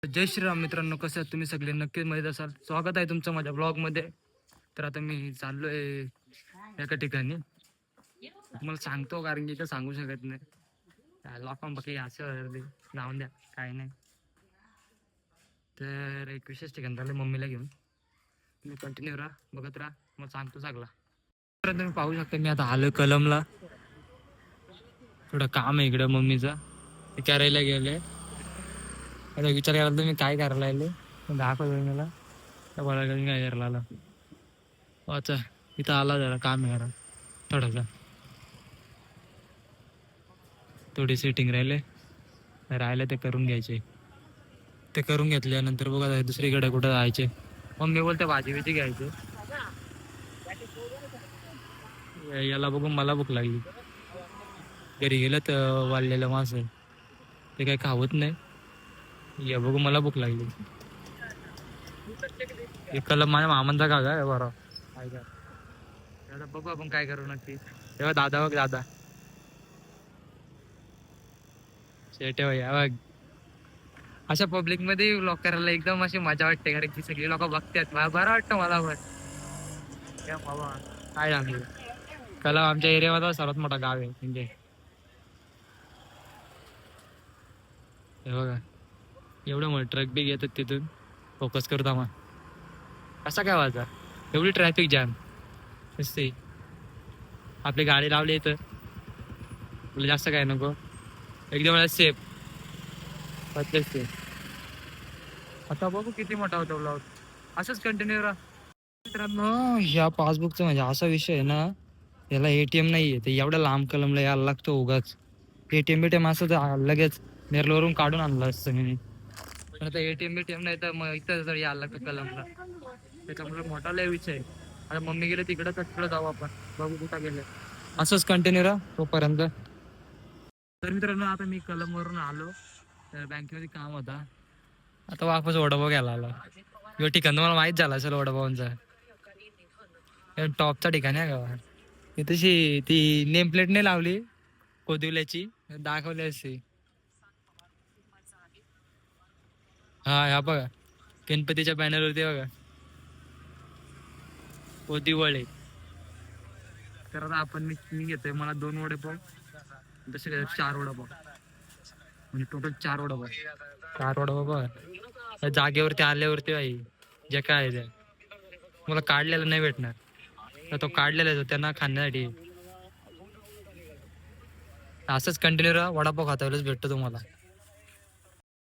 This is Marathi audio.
जय श्रीराम मित्रांनो, कसं तुम्ही सगळे नक्कीच माहीत असाल. स्वागत आहे तुमचं माझ्या ब्लॉगमध्ये. तर आता मी चाललोय एका ठिकाणी, तुम्हाला सांगतो कारण की इथं सांगू शकत नाही. लोकां बाकी असं जाऊन द्या, काही नाही. तर एक विशेष ठिकाण झालं मम्मीला घेऊन. तुम्ही कंटिन्यू राहा, बघत राहा, मग सांगतो सगळा. तर तुम्ही पाहू शकता मी आता आलो कलमला. थोडं काम आहे इकडं मम्मीचं, ते करायला गेले. आता विचार करायला तुम्ही काय करायला लागले दाखवतो मला. तर बघा मी काय करायला आला. अच्छा, इथं आला जरा काम आहे जरा थोडंसं, थोडी सेटिंग राहिले ते करून घ्यायचे. ते करून घेतल्यानंतर बघा दुसरीकडे कुठं जायचे. मम्मी बोलते भाजी बिजी घ्यायचे. याला बघून मला भूक लागली. घरी गेलं तर वाढलेलं मास ते काही खावत नाही. या बघून मला भूक लागली. एकाला माझ्या मामांचा का काय बरं काय का. आता बघू आपण काय करू नक्की. तेव्हा दादा बघ दादा शेटे बघ. अशा पब्लिक मध्ये व्लॉग करायला एकदम अशी मजा वाटते, कारण की सगळी लोक बघतात. मला बरं वाटतं मला पण. बाबा काय सांगू, कला आमच्या एरियामध्ये सर्वात मोठा गाव आहे म्हणजे. हे बघा एवढं मोठं ट्रक बी येतात तिथून. फोकस करतो मग कसा काय वाजा, एवढी ट्रॅफिक जॅम असते. आपली गाडी लावली इथं, तुला जास्त काय नको, एकदम मला सेफ ते. आता बघू किती मोठा होता ब्लॉग, असंच कंटिन्यू राहा मित्रांनो. ह्या पासबुकचा म्हणजे असा विषय आहे ना, याला एटीएम नाही आहे, तर एवढ्या लांब कलमला यायला लागतो उगाच. एटीएम बीटीएम असं तर लगेच नेरलवरून काढून आणलं असतं मी. पण आता एटीएम बीटीएम नाही तर मग इथं जर यायला लागतं कलमला, त्याच्यामुळे मोठा लय विषय आहे. आता मम्मी गेले तिकडं तर तिकडं जाऊ आपण, बघू कुठं गेले. असंच कंटिन्यू राहा तोपर्यंत. तर मित्रांनो आता मी कलमवरून आलो, तर बँकेमध्ये काम होता. आता वापस वडापाव घ्यायला आला. यो ठिकाण तुम्हाला माहित झालं असेल वडापावांचा, टॉपचा ठिकाण आहे का. तशी ती नेम प्लेट नाही लावली कोदिवल्याची, दाखवली असते. हा ह्या बघा गणपतीच्या बॅनरवरती बघा कोदिवळे. तर आता आपण मी घेतोय, मला 2 वडेपाव, तसे काय 4 वडापाव, म्हणजे टोटल 4 वडापाव. 4 वडापाव बघा त्या जागेवरती आल्यावरती आहे जे काय आहे ते मला काढलेला नाही भेटणार. तर तो काढलेला आहे त्यांना खाण्यासाठी. असंच कंटिन्यू राहा, वडापाव खाता वेळेस भेटतो तुम्हाला.